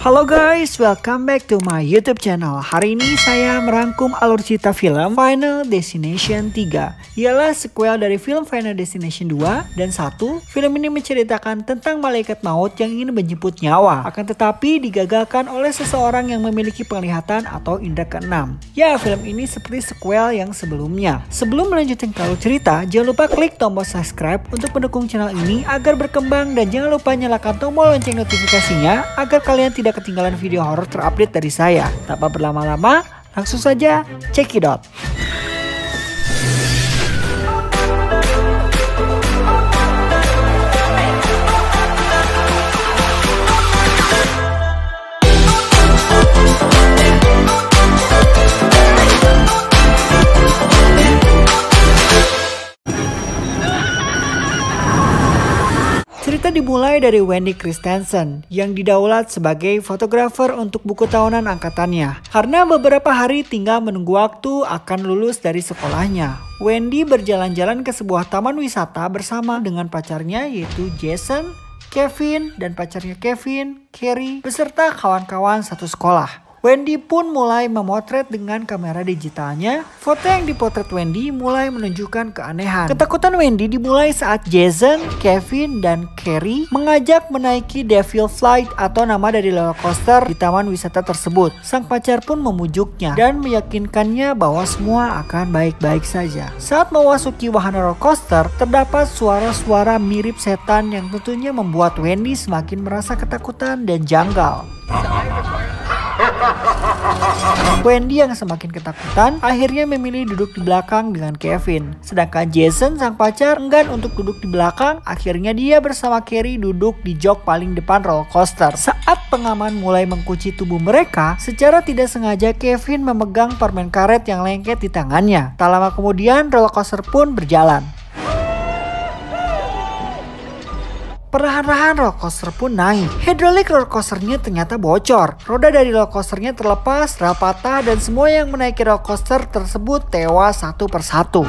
Halo guys, welcome back to my YouTube channel. Hari ini saya merangkum alur cerita film Final Destination 3. Ialah sequel dari film Final Destination 2 dan 1. Film ini menceritakan tentang malaikat maut yang ingin menjemput nyawa, akan tetapi digagalkan oleh seseorang yang memiliki penglihatan atau indera keenam. Ya, film ini seperti sequel yang sebelumnya. Sebelum melanjutkan ke alur cerita, jangan lupa klik tombol subscribe untuk mendukung channel ini agar berkembang, dan jangan lupa nyalakan tombol lonceng notifikasinya agar kalian tidak ketinggalan video horor terupdate dari saya. Tanpa berlama-lama, langsung saja check it out. Cerita dimulai dari Wendy Christensen yang didaulat sebagai fotografer untuk buku tahunan angkatannya. Karena beberapa hari tinggal menunggu waktu akan lulus dari sekolahnya, Wendy berjalan-jalan ke sebuah taman wisata bersama dengan pacarnya yaitu Jason, Kevin, dan pacarnya Kevin, Carrie, beserta kawan-kawan satu sekolah. Wendy pun mulai memotret dengan kamera digitalnya. Foto yang dipotret Wendy mulai menunjukkan keanehan. Ketakutan Wendy dimulai saat Jason, Kevin, dan Carrie mengajak menaiki Devil Flight atau nama dari roller coaster di taman wisata tersebut. Sang pacar pun memujuknya dan meyakinkannya bahwa semua akan baik-baik saja. Saat memasuki wahana roller coaster, terdapat suara-suara mirip setan yang tentunya membuat Wendy semakin merasa ketakutan dan janggal. Wendy yang semakin ketakutan akhirnya memilih duduk di belakang dengan Kevin. Sedangkan Jason, sang pacar, enggan untuk duduk di belakang. Akhirnya dia bersama Carrie duduk di jok paling depan roller coaster. Saat pengaman mulai mengkunci tubuh mereka, secara tidak sengaja Kevin memegang permen karet yang lengket di tangannya. Tak lama kemudian roller coaster pun berjalan. Perlahan-lahan roller coaster pun naik. Hidrolik roller coasternya ternyata bocor. Roda dari roller coasternya terlepas, rel patah, dan semua yang menaiki roller coaster tersebut tewas satu persatu.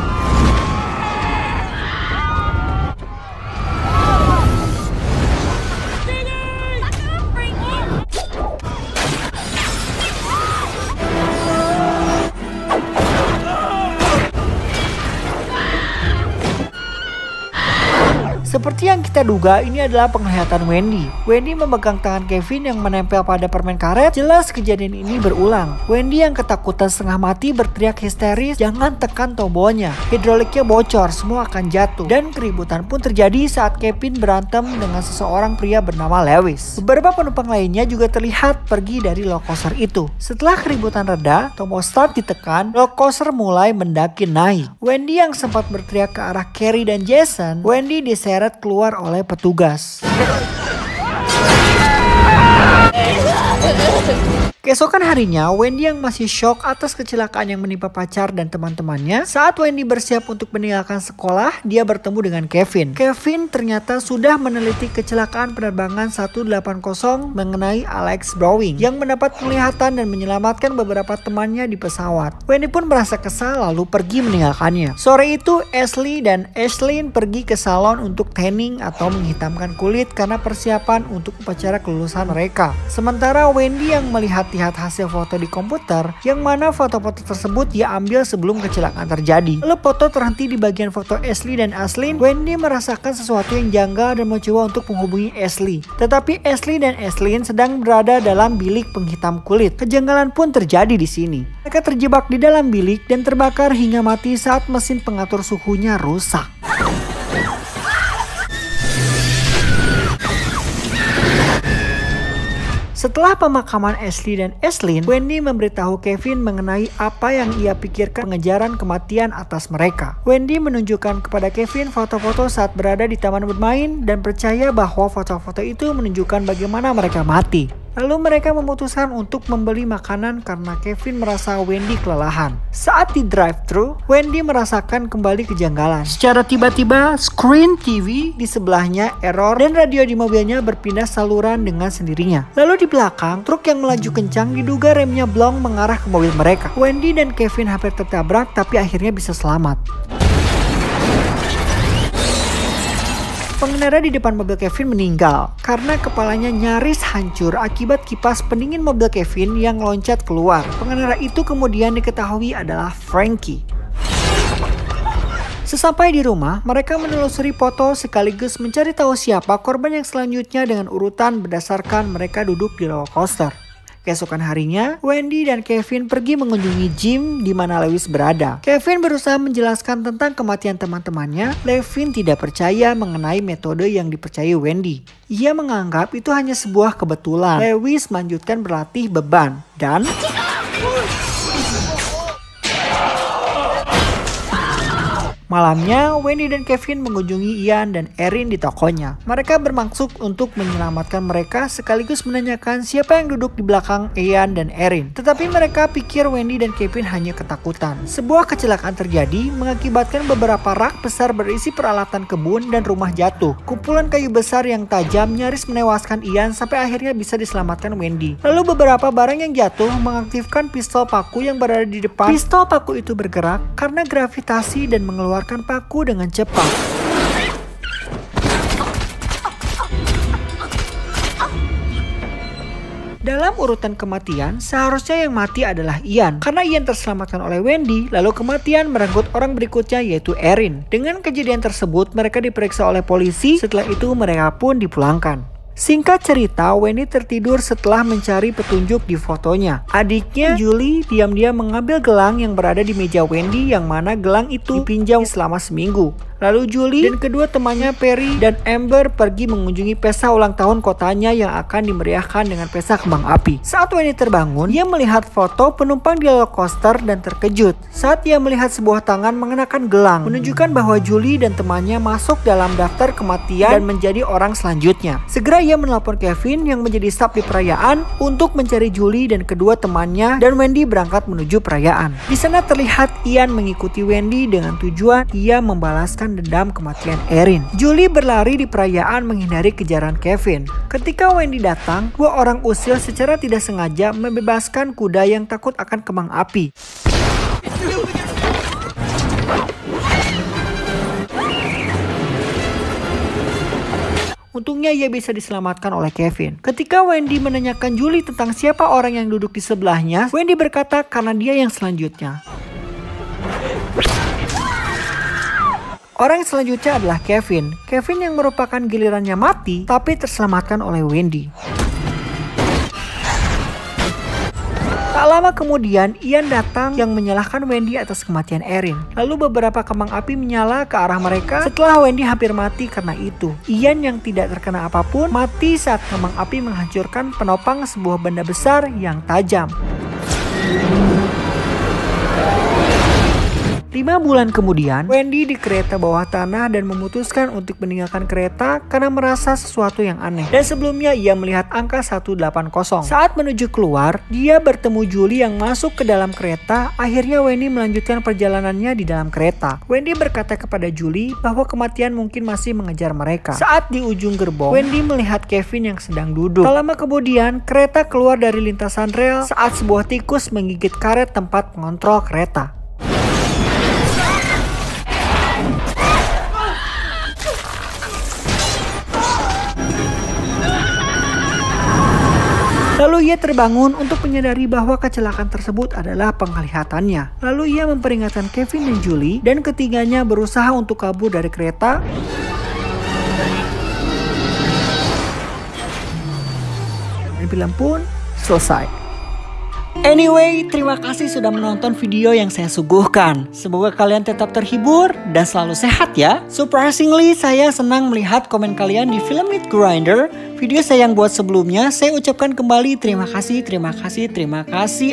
Seperti yang kita duga, ini adalah penglihatan Wendy. Wendy memegang tangan Kevin yang menempel pada permen karet. Jelas kejadian ini berulang. Wendy yang ketakutan setengah mati berteriak histeris, "Jangan tekan tombolnya, hidroliknya bocor, semua akan jatuh." Dan keributan pun terjadi saat Kevin berantem dengan seseorang pria bernama Lewis. Beberapa penumpang lainnya juga terlihat pergi dari roller coaster itu. Setelah keributan reda, tombol start ditekan, roller coaster mulai mendaki naik. Wendy yang sempat berteriak ke arah Carrie dan Jason, Wendy diseret keluar oleh petugas. Keesokan harinya, Wendy yang masih shock atas kecelakaan yang menimpa pacar dan teman-temannya. Saat Wendy bersiap untuk meninggalkan sekolah, dia bertemu dengan Kevin. Kevin ternyata sudah meneliti kecelakaan penerbangan 180 mengenai Alex Browning yang mendapat penglihatan dan menyelamatkan beberapa temannya di pesawat. Wendy pun merasa kesal lalu pergi meninggalkannya. Sore itu, Ashley dan Ashlyn pergi ke salon untuk tanning atau menghitamkan kulit karena persiapan untuk upacara kelulusan mereka. Sementara Wendy yang melihat hasil foto di komputer, yang mana foto-foto tersebut dia ambil sebelum kecelakaan terjadi. Lalu foto terhenti di bagian foto Ashley dan Ashlyn. Wendy merasakan sesuatu yang janggal dan mencoba untuk menghubungi Ashley. Tetapi Ashley dan Ashlyn sedang berada dalam bilik penghitam kulit. Kejanggalan pun terjadi di sini. Mereka terjebak di dalam bilik dan terbakar hingga mati saat mesin pengatur suhunya rusak. Setelah pemakaman Ashley dan Ashlyn, Wendy memberitahu Kevin mengenai apa yang ia pikirkan pengejaran kematian atas mereka. Wendy menunjukkan kepada Kevin foto-foto saat berada di taman bermain dan percaya bahwa foto-foto itu menunjukkan bagaimana mereka mati. Lalu mereka memutuskan untuk membeli makanan karena Kevin merasa Wendy kelelahan. Saat di drive-thru, Wendy merasakan kembali kejanggalan. Secara tiba-tiba, screen TV di sebelahnya error dan radio di mobilnya berpindah saluran dengan sendirinya. Lalu di belakang, truk yang melaju kencang diduga remnya blong mengarah ke mobil mereka. Wendy dan Kevin hampir tertabrak tapi akhirnya bisa selamat. pengendara di depan mobil Kevin meninggal karena kepalanya nyaris hancur akibat kipas pendingin mobil Kevin yang loncat keluar. Pengendara itu kemudian diketahui adalah Frankie. Sesampai di rumah, mereka menelusuri foto sekaligus mencari tahu siapa korban yang selanjutnya dengan urutan berdasarkan mereka duduk di roller coaster. Keesokan harinya, Wendy dan Kevin pergi mengunjungi gym di mana Lewis berada. Kevin berusaha menjelaskan tentang kematian teman-temannya. Levin tidak percaya mengenai metode yang dipercayai Wendy. Ia menganggap itu hanya sebuah kebetulan. Lewis melanjutkan berlatih beban dan malamnya, Wendy dan Kevin mengunjungi Ian dan Erin di tokonya. Mereka bermaksud untuk menyelamatkan mereka sekaligus menanyakan siapa yang duduk di belakang Ian dan Erin. Tetapi mereka pikir Wendy dan Kevin hanya ketakutan. Sebuah kecelakaan terjadi mengakibatkan beberapa rak besar berisi peralatan kebun dan rumah jatuh. Kumpulan kayu besar yang tajam nyaris menewaskan Ian sampai akhirnya bisa diselamatkan Wendy. Lalu beberapa barang yang jatuh mengaktifkan pistol paku yang berada di depan. Pistol paku itu bergerak karena gravitasi dan mengeluarkan paku dengan cepat. Dalam urutan kematian, seharusnya yang mati adalah Ian. Karena Ian terselamatkan oleh Wendy, lalu kematian merenggut orang berikutnya yaitu Erin. Dengan kejadian tersebut, mereka diperiksa oleh polisi, setelah itu mereka pun dipulangkan. Singkat cerita, Wendy tertidur setelah mencari petunjuk di fotonya. Adiknya, Julie, diam-diam mengambil gelang yang berada di meja Wendy yang mana gelang itu dipinjam selama seminggu. Lalu Julie dan kedua temannya Perry dan Amber pergi mengunjungi pesta ulang tahun kotanya yang akan dimeriahkan dengan pesta kembang api. Saat Wendy terbangun, ia melihat foto penumpang di roller coaster dan terkejut saat ia melihat sebuah tangan mengenakan gelang, menunjukkan bahwa Julie dan temannya masuk dalam daftar kematian dan menjadi orang selanjutnya. Segera ia menelpon Kevin yang menjadi staf di perayaan untuk mencari Julie dan kedua temannya, dan Wendy berangkat menuju perayaan. Di sana terlihat Ian mengikuti Wendy dengan tujuan ia membalaskan dendam kematian Erin. Julie berlari di perayaan menghindari kejaran Kevin. Ketika Wendy datang, dua orang usil secara tidak sengaja membebaskan kuda yang takut akan kembang api. Untungnya ia bisa diselamatkan oleh Kevin. Ketika Wendy menanyakan Julie tentang siapa orang yang duduk di sebelahnya, Wendy berkata karena dia yang selanjutnya. Orang yang selanjutnya adalah Kevin. Kevin yang merupakan gilirannya mati, tapi terselamatkan oleh Wendy. Tak lama kemudian, Ian datang yang menyalahkan Wendy atas kematian Erin. Lalu beberapa kembang api menyala ke arah mereka setelah Wendy hampir mati karena itu. Ian yang tidak terkena apapun mati saat kembang api menghancurkan penopang sebuah benda besar yang tajam. 5 bulan kemudian, Wendy di kereta bawah tanah dan memutuskan untuk meninggalkan kereta karena merasa sesuatu yang aneh. Dan sebelumnya ia melihat angka 180. Saat menuju keluar, dia bertemu Julie yang masuk ke dalam kereta. Akhirnya Wendy melanjutkan perjalanannya di dalam kereta. Wendy berkata kepada Julie bahwa kematian mungkin masih mengejar mereka. Saat di ujung gerbong, Wendy melihat Kevin yang sedang duduk. Tak lama kemudian, kereta keluar dari lintasan rel saat sebuah tikus menggigit karet tempat pengontrol kereta. Lalu ia terbangun untuk menyadari bahwa kecelakaan tersebut adalah penglihatannya. Lalu ia memperingatkan Kevin dan Julie, dan ketiganya berusaha untuk kabur dari kereta. Dan film pun selesai. Anyway, terima kasih sudah menonton video yang saya suguhkan. Semoga kalian tetap terhibur dan selalu sehat ya. Surprisingly, saya senang melihat komen kalian di Film Meet Grinder. Video saya yang buat sebelumnya, saya ucapkan kembali terima kasih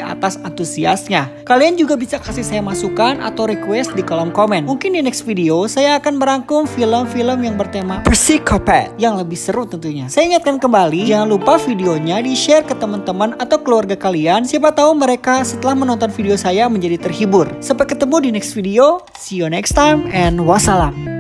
atas antusiasnya. Kalian juga bisa kasih saya masukan atau request di kolom komen. Mungkin di next video, saya akan merangkum film-film yang bertema psikopat yang lebih seru tentunya. Saya ingatkan kembali, jangan lupa videonya di-share ke teman-teman atau keluarga kalian. Siapa tahu mereka setelah menonton video saya menjadi terhibur. Sampai ketemu di next video. See you next time and wassalam.